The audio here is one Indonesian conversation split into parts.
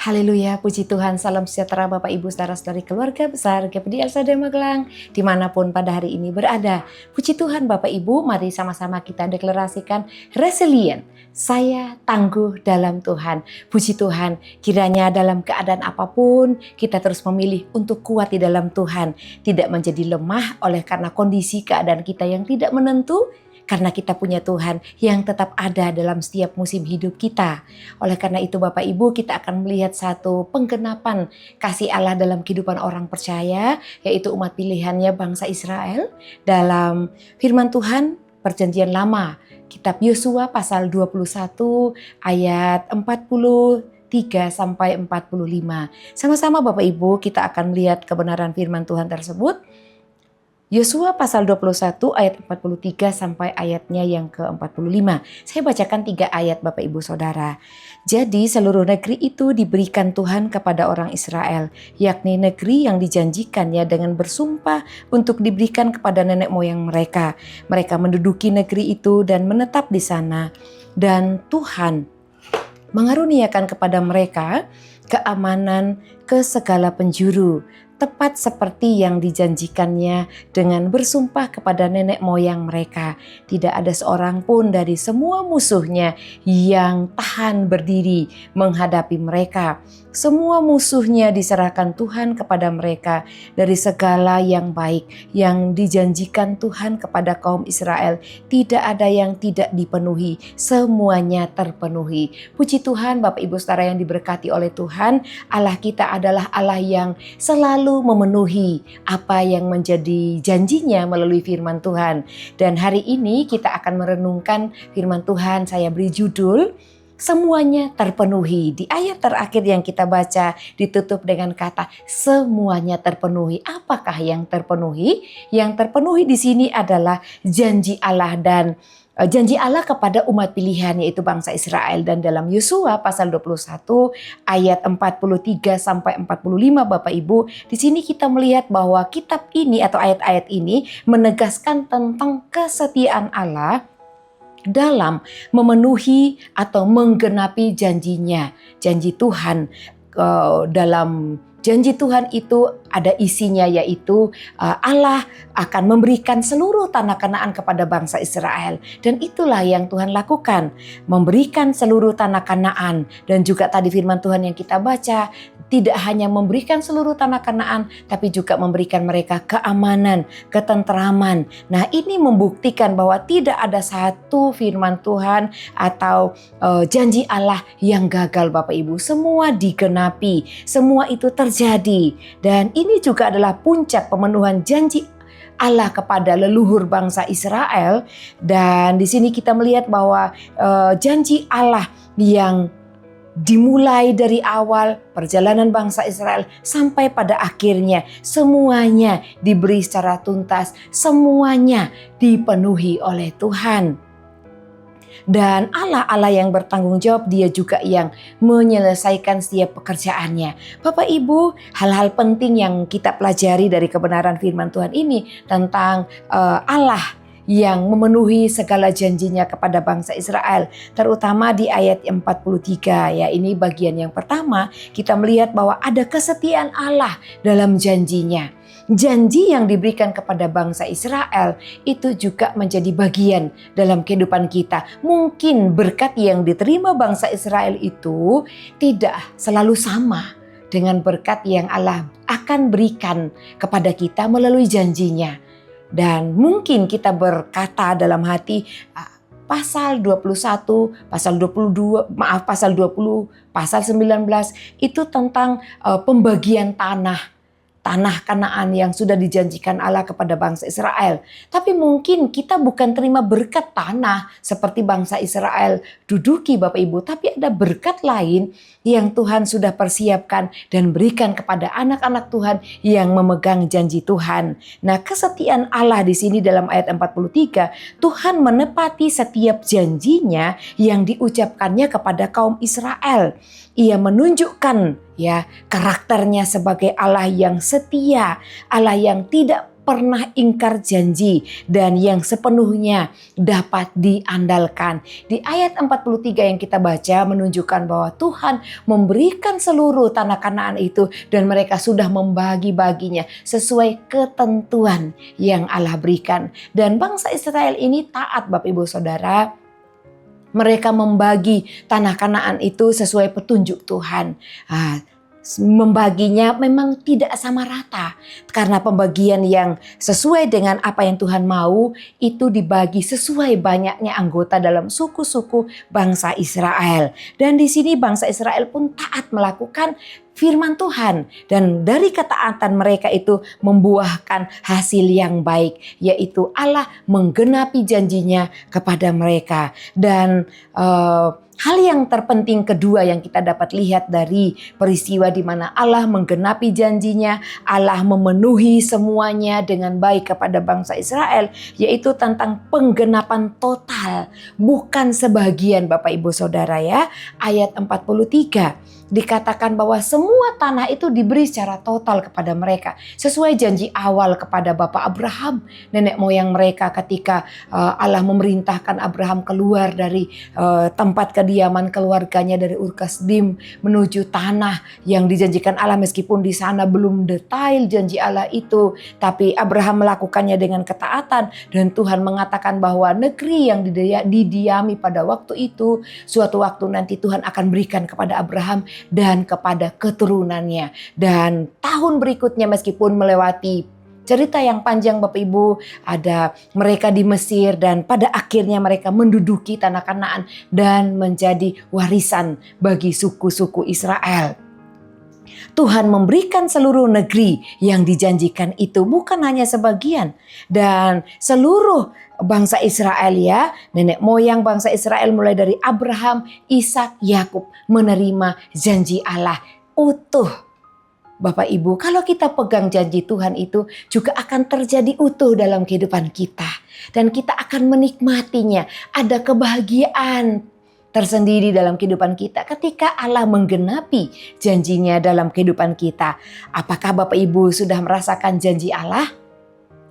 Haleluya, puji Tuhan, salam sejahtera Bapak Ibu saudara-saudari keluarga besar GPD Elsa dan Magelang dimanapun pada hari ini berada. Puji Tuhan Bapak Ibu, mari sama-sama kita deklarasikan resilient. Saya tangguh dalam Tuhan. Puji Tuhan, kiranya dalam keadaan apapun kita terus memilih untuk kuat di dalam Tuhan. Tidak menjadi lemah oleh karena kondisi keadaan kita yang tidak menentu. Karena kita punya Tuhan yang tetap ada dalam setiap musim hidup kita. Oleh karena itu Bapak Ibu, kita akan melihat satu penggenapan kasih Allah dalam kehidupan orang percaya, yaitu umat pilihannya bangsa Israel. Dalam firman Tuhan Perjanjian Lama, kitab Yosua pasal 21 ayat 43 sampai 45. Sama-sama Bapak Ibu, kita akan melihat kebenaran firman Tuhan tersebut. Yosua pasal 21 ayat 43 sampai ayatnya yang ke-45. Saya bacakan 3 ayat Bapak Ibu Saudara. Jadi seluruh negeri itu diberikan Tuhan kepada orang Israel, yakni negeri yang dijanjikannya dengan bersumpah untuk diberikan kepada nenek moyang mereka. Mereka menduduki negeri itu dan menetap di sana. Dan Tuhan mengaruniakan kepada mereka keamanan ke segala penjuru, tepat seperti yang dijanjikannya dengan bersumpah kepada nenek moyang mereka. Tidak ada seorang pun dari semua musuhnya yang tahan berdiri menghadapi mereka. Semua musuhnya diserahkan Tuhan kepada mereka dari segala yang baik yang dijanjikan Tuhan kepada kaum Israel. Tidak ada yang tidak dipenuhi, semuanya terpenuhi. Puji Tuhan Bapak Ibu Saudara yang diberkati oleh Tuhan, Allah kita adalah Allah yang selalu memenuhi apa yang menjadi janjinya melalui firman Tuhan. Dan hari ini kita akan merenungkan firman Tuhan, saya beri judul semuanya terpenuhi. Di ayat terakhir yang kita baca ditutup dengan kata semuanya terpenuhi. Apakah yang terpenuhi? Yang terpenuhi di sini adalah janji Allah dan janji Allah kepada umat pilihan yaitu bangsa Israel. Dan dalam Yosua pasal 21 ayat 43 sampai 45 Bapak Ibu, di sini kita melihat bahwa kitab ini atau ayat-ayat ini menegaskan tentang kesetiaan Allah dalam memenuhi atau menggenapi janjinya. Janji Tuhan, dalam janji Tuhan itu ada isinya, yaitu Allah akan memberikan seluruh tanah Kanaan kepada bangsa Israel. Dan itulah yang Tuhan lakukan, memberikan seluruh tanah Kanaan. Dan juga tadi firman Tuhan yang kita baca, tidak hanya memberikan seluruh tanah Kanaan, tapi juga memberikan mereka keamanan, ketentraman. Nah, ini membuktikan bahwa tidak ada satu firman Tuhan atau janji Allah yang gagal Bapak Ibu. Semua digenapi, semua itu terjadi. Dan ini juga adalah puncak pemenuhan janji Allah kepada leluhur bangsa Israel. Dan di sini kita melihat bahwa janji Allah yang dimulai dari awal perjalanan bangsa Israel sampai pada akhirnya semuanya diberi secara tuntas, semuanya dipenuhi oleh Tuhan. Dan Allah yang bertanggung jawab, Dia juga yang menyelesaikan setiap pekerjaannya. Bapak Ibu, hal-hal penting yang kita pelajari dari kebenaran firman Tuhan ini tentang Allah yang memenuhi segala janjinya kepada bangsa Israel, terutama di ayat 43. Ya, ini bagian yang pertama, kita melihat bahwa ada kesetiaan Allah dalam janjinya. Janji yang diberikan kepada bangsa Israel itu juga menjadi bagian dalam kehidupan kita. Mungkin berkat yang diterima bangsa Israel itu tidak selalu sama dengan berkat yang Allah akan berikan kepada kita melalui janjinya. Dan mungkin kita berkata dalam hati, pasal 21, pasal 22, pasal 20, pasal 19 itu tentang pembagian tanah Kanaan yang sudah dijanjikan Allah kepada bangsa Israel. Tapi mungkin kita bukan terima berkat tanah seperti bangsa Israel duduki Bapak Ibu. Tapi ada berkat lain yang Tuhan sudah persiapkan dan berikan kepada anak-anak Tuhan yang memegang janji Tuhan. Nah, kesetiaan Allah di sini dalam ayat 43, Tuhan menepati setiap janjinya yang diucapkannya kepada kaum Israel. Ia menunjukkan ya karakternya sebagai Allah yang setia, Allah yang tidak pernah ingkar janji dan yang sepenuhnya dapat diandalkan. Di ayat 43 yang kita baca menunjukkan bahwa Tuhan memberikan seluruh tanah Kanaan itu dan mereka sudah membagi-baginya sesuai ketentuan yang Allah berikan. Dan bangsa Israel ini taat, Bapak Ibu Saudara. Mereka membagi tanah Kanaan itu sesuai petunjuk Tuhan. Membaginya memang tidak sama rata karena pembagian yang sesuai dengan apa yang Tuhan mau itu dibagi sesuai banyaknya anggota dalam suku-suku bangsa Israel. Dan di sini bangsa Israel pun taat melakukan firman Tuhan dan dari ketaatan mereka itu membuahkan hasil yang baik, yaitu Allah menggenapi janjinya kepada mereka. Dan hal yang terpenting kedua yang kita dapat lihat dari peristiwa di mana Allah menggenapi janjinya, Allah memenuhi semuanya dengan baik kepada bangsa Israel, yaitu tentang penggenapan total, bukan sebagian, Bapak Ibu Saudara ya. Ayat 43 dikatakan bahwa semua tanah itu diberi secara total kepada mereka sesuai janji awal kepada Bapak Abraham, nenek moyang mereka, ketika Allah memerintahkan Abraham keluar dari tempat kediaman keluarganya dari Ur Kasdim menuju tanah yang dijanjikan Allah, meskipun di sana belum detail janji Allah itu, tapi Abraham melakukannya dengan ketaatan dan Tuhan mengatakan bahwa negeri yang didiami pada waktu itu suatu waktu nanti Tuhan akan berikan kepada Abraham dan kepada keturunannya. Dan tahun berikutnya meskipun melewati cerita yang panjang, Bapak Ibu, ada mereka di Mesir dan pada akhirnya mereka menduduki tanah Kanaan dan menjadi warisan bagi suku-suku Israel. Tuhan memberikan seluruh negeri yang dijanjikan itu, bukan hanya sebagian. Dan seluruh bangsa Israel ya, nenek moyang bangsa Israel mulai dari Abraham, Ishak, Yakub menerima janji Allah utuh. Bapak Ibu, kalau kita pegang janji Tuhan itu juga akan terjadi utuh dalam kehidupan kita. Dan kita akan menikmatinya. Ada kebahagiaan tersendiri dalam kehidupan kita ketika Allah menggenapi janjinya dalam kehidupan kita. Apakah Bapak Ibu sudah merasakan janji Allah?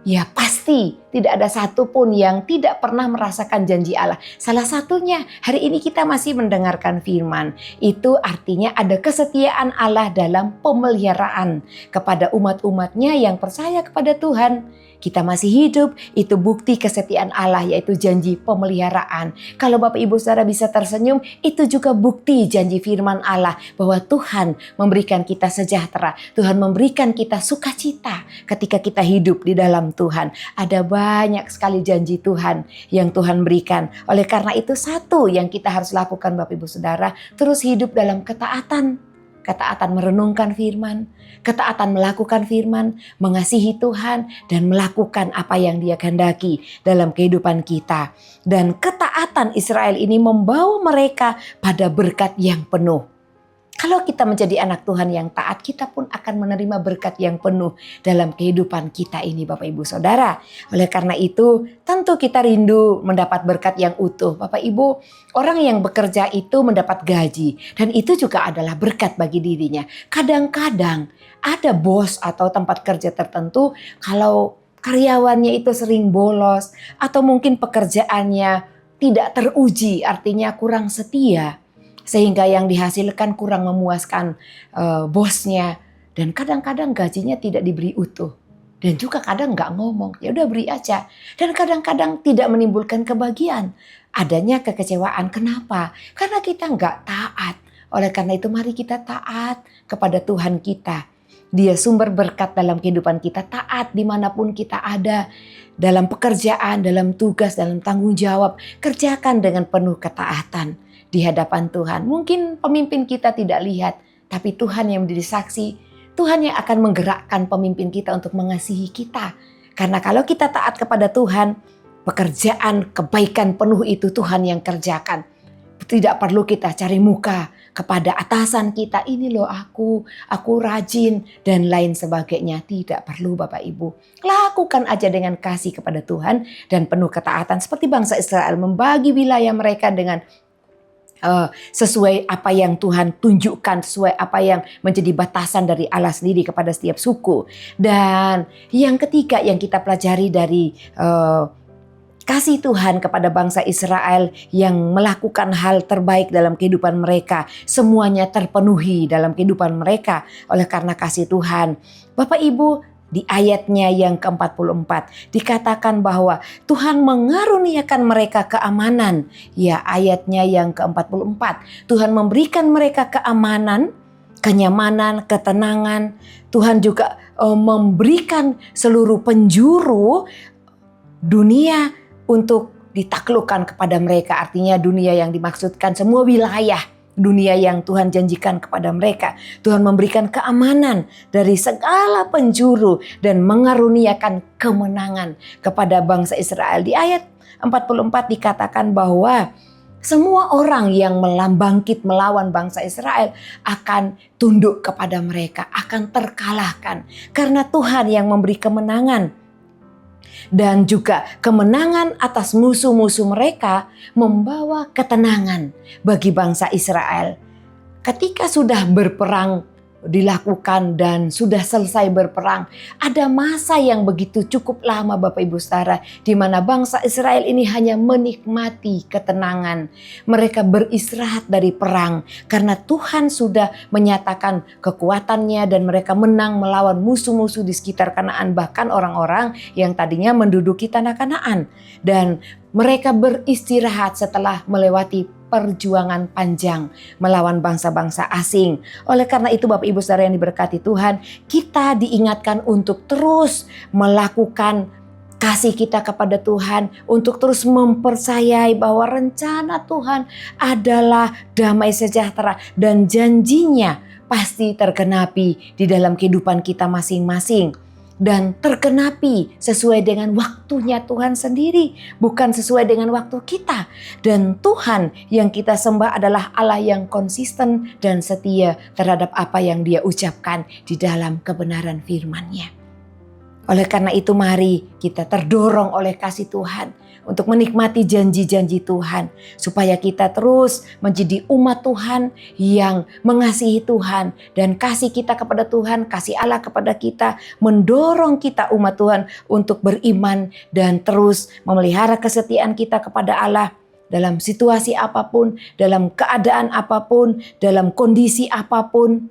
Ya pasti tidak ada satupun yang tidak pernah merasakan janji Allah. Salah satunya hari ini kita masih mendengarkan firman. Itu artinya ada kesetiaan Allah dalam pemeliharaan kepada umat-umatnya yang percaya kepada Tuhan. Kita masih hidup, itu bukti kesetiaan Allah, yaitu janji pemeliharaan. Kalau Bapak Ibu Saudara bisa tersenyum, itu juga bukti janji firman Allah bahwa Tuhan memberikan kita sejahtera. Tuhan memberikan kita sukacita ketika kita hidup di dalam Tuhan. Ada banyak sekali janji Tuhan yang Tuhan berikan. Oleh karena itu satu yang kita harus lakukan Bapak Ibu Saudara, terus hidup dalam ketaatan. Ketaatan merenungkan firman, ketaatan melakukan firman, mengasihi Tuhan dan melakukan apa yang Dia kehendaki dalam kehidupan kita. Dan ketaatan Israel ini membawa mereka pada berkat yang penuh. Kalau kita menjadi anak Tuhan yang taat, kita pun akan menerima berkat yang penuh dalam kehidupan kita ini Bapak Ibu Saudara. Oleh karena itu tentu kita rindu mendapat berkat yang utuh. Bapak Ibu, orang yang bekerja itu mendapat gaji dan itu juga adalah berkat bagi dirinya. Kadang-kadang ada bos atau tempat kerja tertentu kalau karyawannya itu sering bolos atau mungkin pekerjaannya tidak teruji, artinya kurang setia. Sehingga yang dihasilkan kurang memuaskan bosnya. Dan kadang-kadang gajinya tidak diberi utuh. Dan juga kadang nggak ngomong, ya udah beri aja. Dan kadang-kadang tidak menimbulkan kebahagiaan. Adanya kekecewaan. Kenapa? Karena kita nggak taat. Oleh karena itu mari kita taat kepada Tuhan kita. Dia sumber berkat dalam kehidupan kita. Taat dimanapun kita ada. Dalam pekerjaan, dalam tugas, dalam tanggung jawab. Kerjakan dengan penuh ketaatan di hadapan Tuhan. Mungkin pemimpin kita tidak lihat, tapi Tuhan yang menjadi saksi. Tuhan yang akan menggerakkan pemimpin kita untuk mengasihi kita. Karena kalau kita taat kepada Tuhan, pekerjaan kebaikan penuh itu Tuhan yang kerjakan. Tidak perlu kita cari muka kepada atasan kita, ini loh aku rajin dan lain sebagainya. Tidak perlu Bapak Ibu. Lakukan aja dengan kasih kepada Tuhan dan penuh ketaatan. Seperti bangsa Israel membagi wilayah mereka dengan sesuai apa yang Tuhan tunjukkan, sesuai apa yang menjadi batasan dari Allah sendiri kepada setiap suku. Dan yang ketiga yang kita pelajari dari kasih Tuhan kepada bangsa Israel yang melakukan hal terbaik dalam kehidupan mereka. Semuanya terpenuhi dalam kehidupan mereka oleh karena kasih Tuhan. Bapak Ibu, di ayatnya yang ke-44 dikatakan bahwa Tuhan mengaruniakan mereka keamanan. Ya, ayatnya yang ke-44. Tuhan memberikan mereka keamanan, kenyamanan, ketenangan. Tuhan juga memberikan seluruh penjuru dunia untuk ditaklukkan kepada mereka. Artinya dunia yang dimaksudkan semua wilayah dunia yang Tuhan janjikan kepada mereka. Tuhan memberikan keamanan dari segala penjuru dan mengaruniakan kemenangan kepada bangsa Israel. Di ayat 44 dikatakan bahwa semua orang yang bangkit melawan bangsa Israel akan tunduk kepada mereka, akan terkalahkan. Karena Tuhan yang memberi kemenangan. Dan juga kemenangan atas musuh-musuh mereka membawa ketenangan bagi bangsa Israel. Ketika sudah berperang dilakukan dan sudah selesai berperang, ada masa yang begitu cukup lama Bapak Ibu Saudara, di mana bangsa Israel ini hanya menikmati ketenangan. Mereka beristirahat dari perang karena Tuhan sudah menyatakan kekuatannya dan mereka menang melawan musuh-musuh di sekitar Kanaan, bahkan orang-orang yang tadinya menduduki tanah Kanaan. Dan mereka beristirahat setelah melewati perjuangan panjang melawan bangsa-bangsa asing. Oleh karena itu Bapak Ibu Saudara yang diberkati Tuhan, kita diingatkan untuk terus melakukan kasih kita kepada Tuhan, untuk terus mempercayai bahwa rencana Tuhan adalah damai sejahtera dan janjinya pasti tergenapi di dalam kehidupan kita masing-masing. Dan tergenapi sesuai dengan waktunya Tuhan sendiri, bukan sesuai dengan waktu kita. Dan Tuhan yang kita sembah adalah Allah yang konsisten dan setia terhadap apa yang Dia ucapkan di dalam kebenaran firman-Nya. Oleh karena itu mari kita terdorong oleh kasih Tuhan untuk menikmati janji-janji Tuhan, supaya kita terus menjadi umat Tuhan yang mengasihi Tuhan, dan kasih kita kepada Tuhan, kasih Allah kepada kita mendorong kita umat Tuhan untuk beriman dan terus memelihara kesetiaan kita kepada Allah dalam situasi apapun, dalam keadaan apapun, dalam kondisi apapun.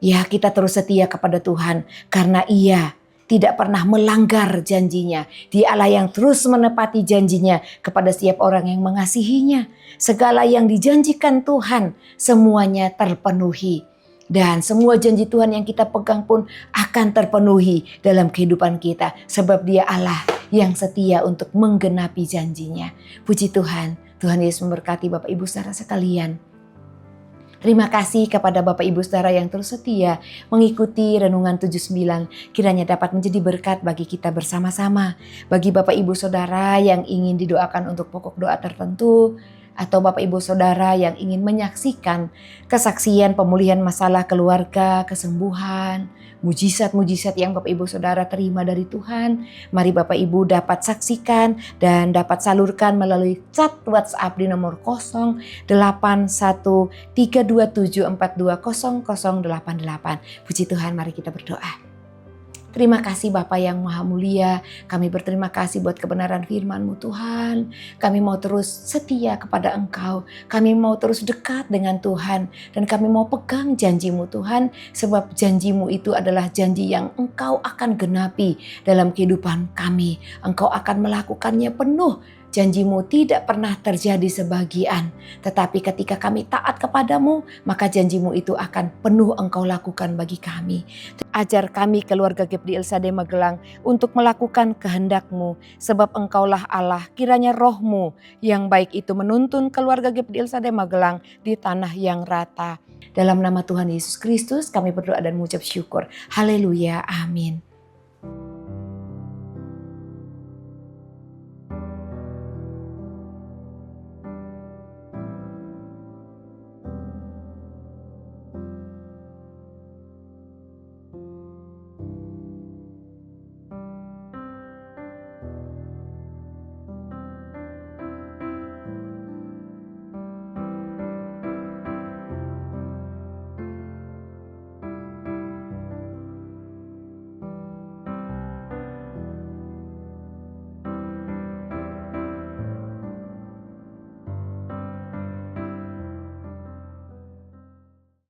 Ya, kita terus setia kepada Tuhan karena Ia tidak pernah melanggar janjinya. Dia Allah yang terus menepati janjinya kepada setiap orang yang mengasihinya. Segala yang dijanjikan Tuhan semuanya terpenuhi. Dan semua janji Tuhan yang kita pegang pun akan terpenuhi dalam kehidupan kita. Sebab Dia Allah yang setia untuk menggenapi janjinya. Puji Tuhan. Tuhan Yesus memberkati Bapak Ibu Saudara sekalian. Terima kasih kepada Bapak Ibu Saudara yang terus setia mengikuti Renungan 79. Kiranya dapat menjadi berkat bagi kita bersama-sama. Bagi Bapak Ibu Saudara yang ingin didoakan untuk pokok doa tertentu, atau Bapak Ibu Saudara yang ingin menyaksikan kesaksian pemulihan masalah keluarga, kesembuhan, mujizat-mujizat yang Bapak Ibu Saudara terima dari Tuhan, mari Bapak Ibu dapat saksikan dan dapat salurkan melalui chat WhatsApp di nomor 081327420088. Puji Tuhan, mari kita berdoa. Terima kasih Bapa yang Maha Mulia, kami berterima kasih buat kebenaran firman-Mu Tuhan. Kami mau terus setia kepada Engkau, kami mau terus dekat dengan Tuhan, dan kami mau pegang janji-Mu Tuhan, sebab janji-Mu itu adalah janji yang Engkau akan genapi dalam kehidupan kami. Engkau akan melakukannya penuh. Janji-Mu tidak pernah terjadi sebagian, tetapi ketika kami taat kepadamu, maka janji-Mu itu akan penuh Engkau lakukan bagi kami. Ajar kami keluarga GPD Elsade Magelang untuk melakukan kehendak-Mu, sebab Engkaulah Allah. Kiranya Roh-Mu yang baik itu menuntun keluarga GPD Elsade Magelang di tanah yang rata. Dalam nama Tuhan Yesus Kristus kami berdoa dan mengucap syukur. Haleluya, amin.